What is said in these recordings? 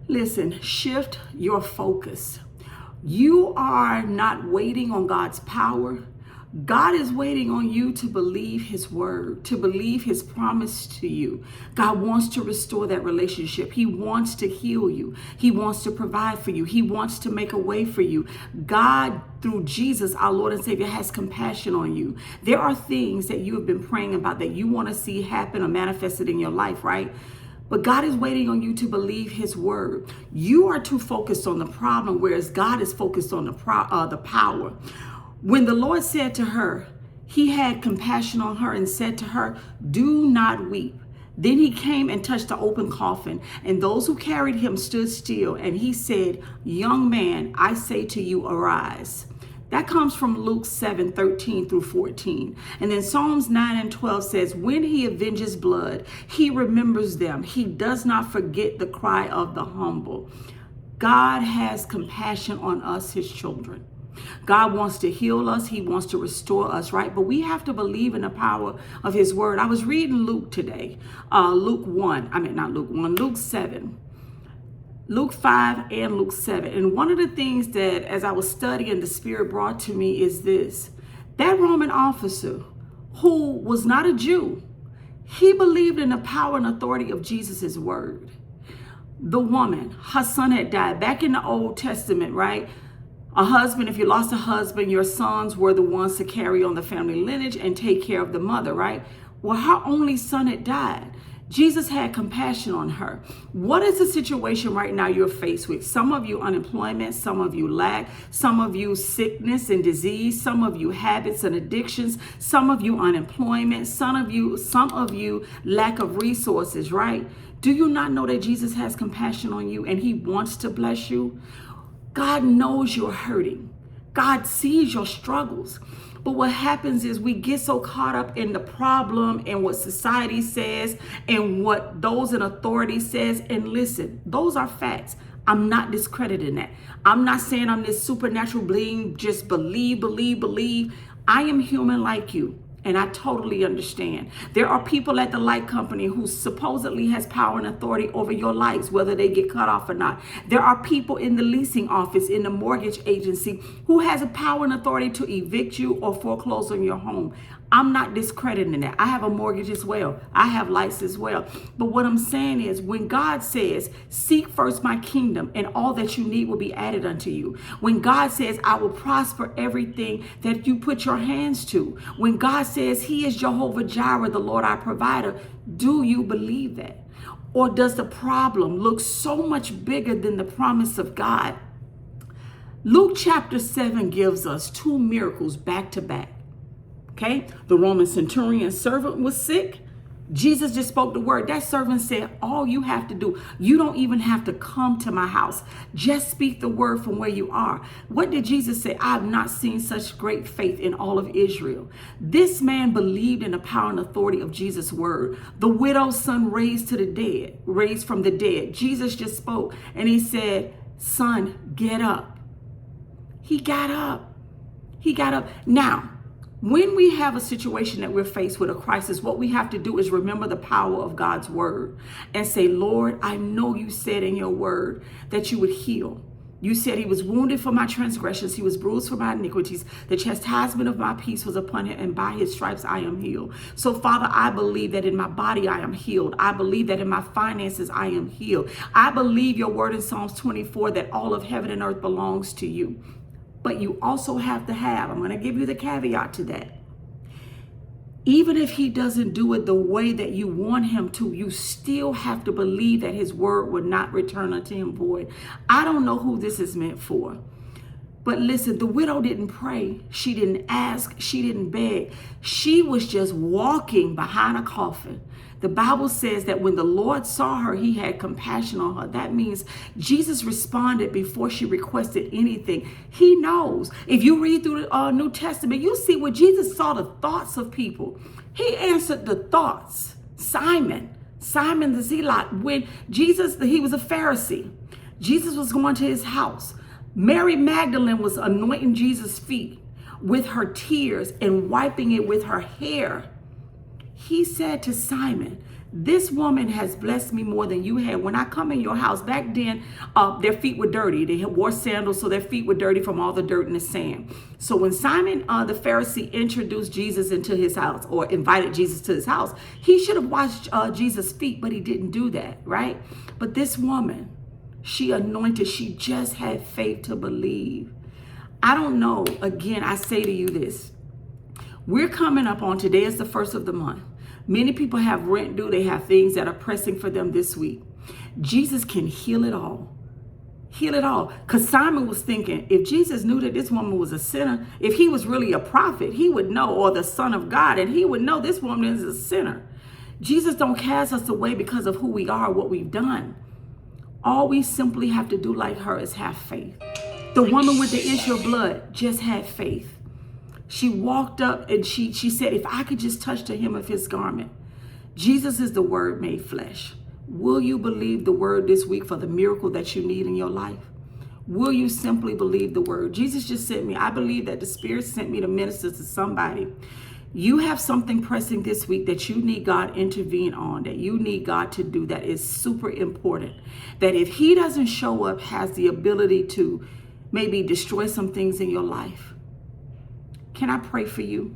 Listen, shift your focus. You are not waiting on God's power. God is waiting on you to believe his word, to believe his promise to you. God wants to restore that relationship. He wants to heal you. He wants to provide for you. He wants to make a way for you. God, through Jesus, our Lord and Savior, has compassion on you. There are things that you have been praying about that you want to see happen or manifested in your life, right? But God is waiting on you to believe his word. You are too focused on the problem, whereas God is focused on the power. When the Lord said to her, he had compassion on her and said to her, "Do not weep." Then he came and touched the open coffin, and those who carried him stood still. And he said, "Young man, I say to you, arise." That comes from Luke 7:13 through 14. And then Psalms 9 and 12 says, when he avenges blood, he remembers them. He does not forget the cry of the humble. God has compassion on us, his children. God wants to heal us. He wants to restore us, right? But we have to believe in the power of his word. I was reading Luke today, Luke 7. Luke 5 and Luke 7. And one of the things that, as I was studying, the Spirit brought to me is this. That Roman officer, who was not a Jew, he believed in the power and authority of Jesus' word. The woman, her son had died. Back in the Old Testament, right? A husband, if you lost a husband, your sons were the ones to carry on the family lineage and take care of the mother, right? Well, her only son had died. Jesus had compassion on her. What is the situation right now you're faced with? Some of you unemployment, some of you lack, some of you sickness and disease, some of you habits and addictions, some of you unemployment, some of you lack of resources, right? Do you not know that Jesus has compassion on you and he wants to bless you? God knows you're hurting. God sees your struggles. But what happens is we get so caught up in the problem and what society says and what those in authority says. And listen, those are facts. I'm not discrediting that. I'm not saying I'm this supernatural being, just believe. I am human like you. And I totally understand. There are people at the light company who supposedly has power and authority over your lives, whether they get cut off or not. There are people in the leasing office, in the mortgage agency, who has a power and authority to evict you or foreclose on your home. I'm not discrediting that. I have a mortgage as well. I have lights as well. But what I'm saying is, when God says, seek first my kingdom and all that you need will be added unto you. When God says, I will prosper everything that you put your hands to. When God says he is Jehovah Jireh, the Lord our provider, do you believe that? Or does the problem look so much bigger than the promise of God? Luke chapter 7 gives us two miracles back to back. Okay, the Roman centurion servant was sick. Jesus just spoke the word. That servant said, all you have to do, you don't even have to come to my house. Just speak the word from where you are. What did Jesus say? I have not seen such great faith in all of Israel. This man believed in the power and authority of Jesus' word. The widow's son raised from the dead. Jesus just spoke and he said, son, get up. He got up. Now, when we have a situation that we're faced with a crisis, what we have to do is remember the power of God's word and say, Lord, I know you said in your word that you would heal. You said he was wounded for my transgressions. He was bruised for my iniquities. The chastisement of my peace was upon him, and by his stripes I am healed. So, Father, I believe that in my body I am healed. I believe that in my finances I am healed. I believe your word in Psalms 24 that all of heaven and earth belongs to you. But you also have to have, I'm going to give you the caveat to that. Even if he doesn't do it the way that you want him to, you still have to believe that his word would not return unto him void. I don't know who this is meant for. But listen, the widow didn't pray. She didn't ask. She didn't beg. She was just walking behind a coffin. The Bible says that when the Lord saw her, he had compassion on her. That means Jesus responded before she requested anything. He knows. If you read through the New Testament, you'll see where Jesus saw the thoughts of people. He answered the thoughts. Simon the Zealot, when Jesus, he was a Pharisee. Jesus was going to his house. Mary Magdalene was anointing Jesus' feet with her tears and wiping it with her hair. He said to Simon, This woman has blessed me more than you had. When I come in your house, back then, their feet were dirty. They had wore sandals, so their feet were dirty from all the dirt and the sand. So when Simon the Pharisee introduced Jesus into his house, or invited Jesus to his house, he should have washed Jesus' feet, but he didn't do that, right? But this woman, she anointed, she just had faith to believe. I don't know, again, I say to you this. We're coming up on, today is the first of the month. Many people have rent due. They have things that are pressing for them this week. Jesus can heal it all. Heal it all. Because Simon was thinking, if Jesus knew that this woman was a sinner, if he was really a prophet, he would know, or the Son of God, and he would know this woman is a sinner. Jesus don't cast us away because of who we are, what we've done. All we simply have to do like her is have faith. The woman with the issue of blood just had faith. She walked up and she said, if I could just touch the hem of his garment. Jesus is the word made flesh. Will you believe the word this week for the miracle that you need in your life? Will you simply believe the word? Jesus just sent me. I believe that the Spirit sent me to minister to somebody. You have something pressing this week that you need God to intervene on, that you need God to do, that is super important. That if he doesn't show up, has the ability to maybe destroy some things in your life. Can I pray for you?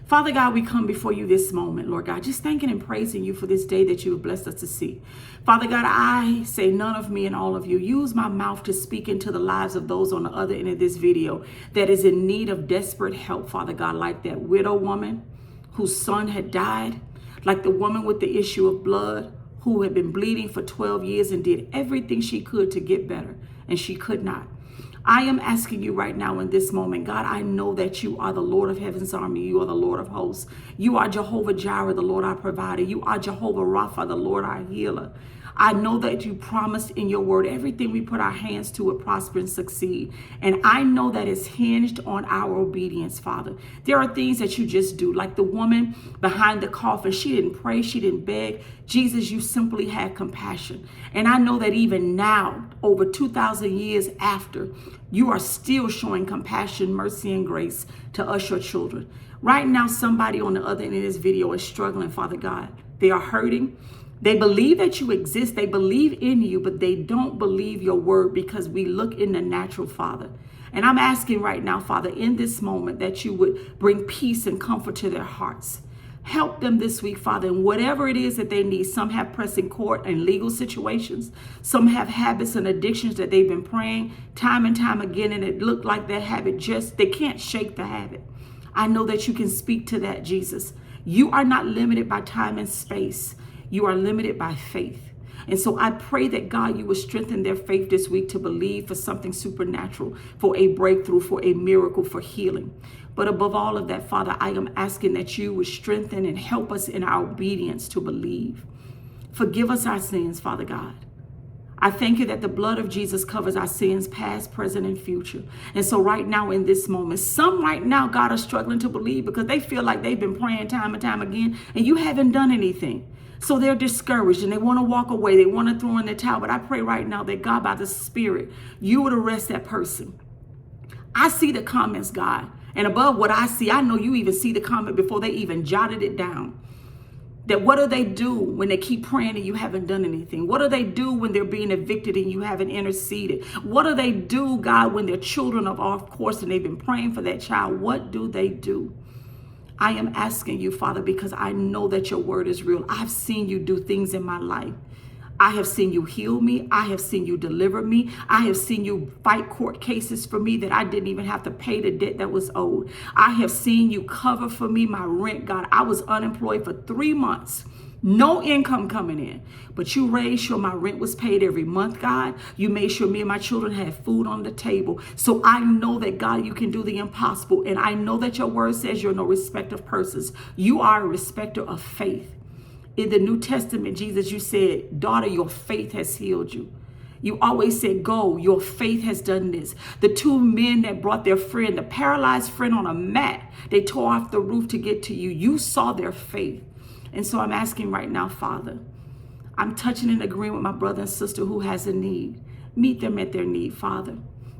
Father God, we come before you this moment, Lord God, just thanking and praising you for this day that you have blessed us to see. Father God, I say none of me and all of you. Use my mouth to speak into the lives of those on the other end of this video that is in need of desperate help, Father God, like that widow woman whose son had died, like the woman with the issue of blood who had been bleeding for 12 years and did everything she could to get better, and she could not. I am asking you right now in this moment, God, I know that you are the Lord of heaven's army. You are the Lord of hosts. You are Jehovah Jireh, the Lord our provider. You are Jehovah Rapha, the Lord our healer. I know that you promised in your word everything we put our hands to will prosper and succeed. And I know that it's hinged on our obedience, Father. There are things that you just do, like the woman behind the coffin. She didn't pray. She didn't beg. Jesus, you simply had compassion. And I know that even now, over 2,000 years after, you are still showing compassion, mercy, and grace to us, your children. Right now, somebody on the other end of this video is struggling, Father God. They are hurting. They believe that you exist. They believe in you, but they don't believe your word because we look in the natural, Father. And I'm asking right now, Father, in this moment that you would bring peace and comfort to their hearts. Help them this week, Father, in whatever it is that they need. Some have pressing court and legal situations. Some have habits and addictions that they've been praying time and time again, and it looked like that habit they can't shake the habit. I know that you can speak to that, Jesus. You are not limited by time and space. You are limited by faith. And so I pray that, God, you will strengthen their faith this week to believe for something supernatural, for a breakthrough, for a miracle, for healing. But above all of that, Father, I am asking that you would strengthen and help us in our obedience to believe. Forgive us our sins, Father God. I thank you that the blood of Jesus covers our sins, past, present, and future. And so right now in this moment, some right now, God, are struggling to believe because they feel like they've been praying time and time again, and you haven't done anything. So they're discouraged and they want to walk away. They want to throw in the towel. But I pray right now that, God, by the Spirit, you would arrest that person. I see the comments, God. And above what I see, I know you even see the comment before they even jotted it down. That what do they do when they keep praying and you haven't done anything? What do they do when they're being evicted and you haven't interceded? What do they do, God, when their children are off course and they've been praying for that child? What do they do? I am asking you, Father, because I know that your word is real. I've seen you do things in my life. I have seen you heal me. I have seen you deliver me. I have seen you fight court cases for me that I didn't even have to pay the debt that was owed. I have seen you cover for me my rent, God. I was unemployed for 3 months. No income coming in, but you made sure my rent was paid every month, God. You made sure me and my children had food on the table. So I know that, God, you can do the impossible. And I know that your word says you're no respecter of persons. You are a respecter of faith. In the New Testament, Jesus, you said, daughter, your faith has healed you. You always said, go, your faith has done this. The 2 men that brought their friend, the paralyzed friend on a mat, they tore off the roof to get to you. You saw their faith. And so I'm asking right now, Father, I'm touching and agreeing with my brother and sister who has a need. Meet them at their need, Father.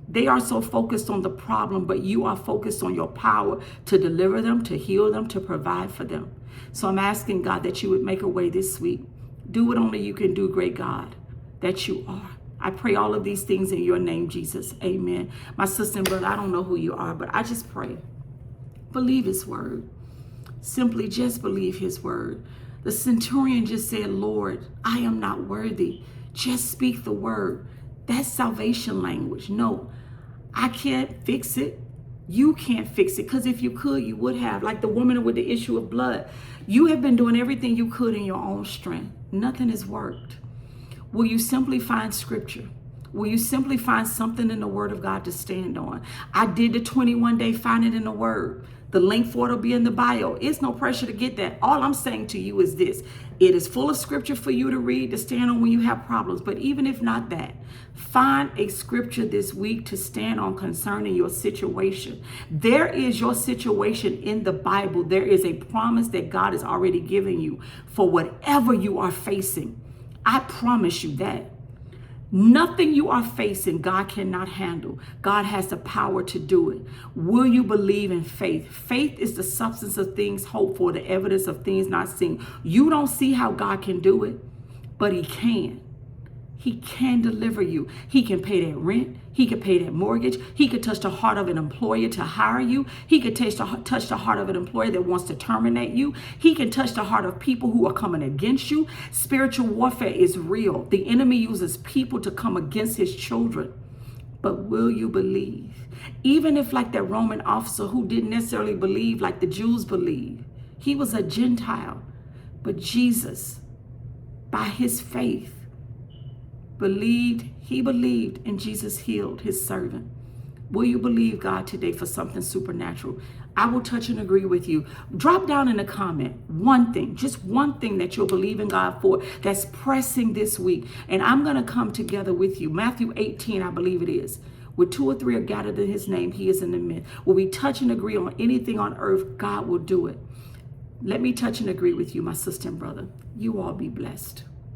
They are so focused on the problem, but you are focused on your power to deliver them, to heal them, to provide for them. So I'm asking God that you would make a way this week. Do what only you can do, great God, that you are. I pray all of these things in your name, Jesus. Amen. My sister and brother, I don't know who you are, but I just pray. Believe his word. Simply just believe his word. The centurion just said, Lord, I am not worthy. Just speak the word. That's salvation language. No, I can't fix it. You can't fix it, because if you could, you would have. Like the woman with the issue of blood. You have been doing everything you could in your own strength. Nothing has worked. Will you simply find scripture? Will you simply find something in the word of God to stand on? I did the 21-day find it in the word. The link for it will be in the bio. It's no pressure to get that. All I'm saying to you is this. It is full of scripture for you to read, to stand on when you have problems. But even if not that, find a scripture this week to stand on concerning your situation. There is your situation in the Bible. There is a promise that God has already given you for whatever you are facing. I promise you that. Nothing you are facing, God cannot handle. God has the power to do it. Will you believe in faith? Faith is the substance of things hoped for, the evidence of things not seen. You don't see how God can do it, but he can. He can deliver you. He can pay that rent. He can pay that mortgage. He could touch the heart of an employer to hire you. He could touch the heart of an employer that wants to terminate you. He can touch the heart of people who are coming against you. Spiritual warfare is real. The enemy uses people to come against his children. But will you believe? Even if, like that Roman officer who didn't necessarily believe like the Jews believe, he was a Gentile. But Jesus, by his faith, he believed, and Jesus healed his servant. Will you believe God today for something supernatural? I will touch and agree with you. Drop down in a comment one thing, just one thing that you'll believe in God for that's pressing this week. And I'm going to come together with you. Matthew 18, I believe it is. Where 2 or 3 are gathered in his name, he is in the midst. Will we touch and agree on anything on earth, God will do it. Let me touch and agree with you, my sister and brother. You all be blessed.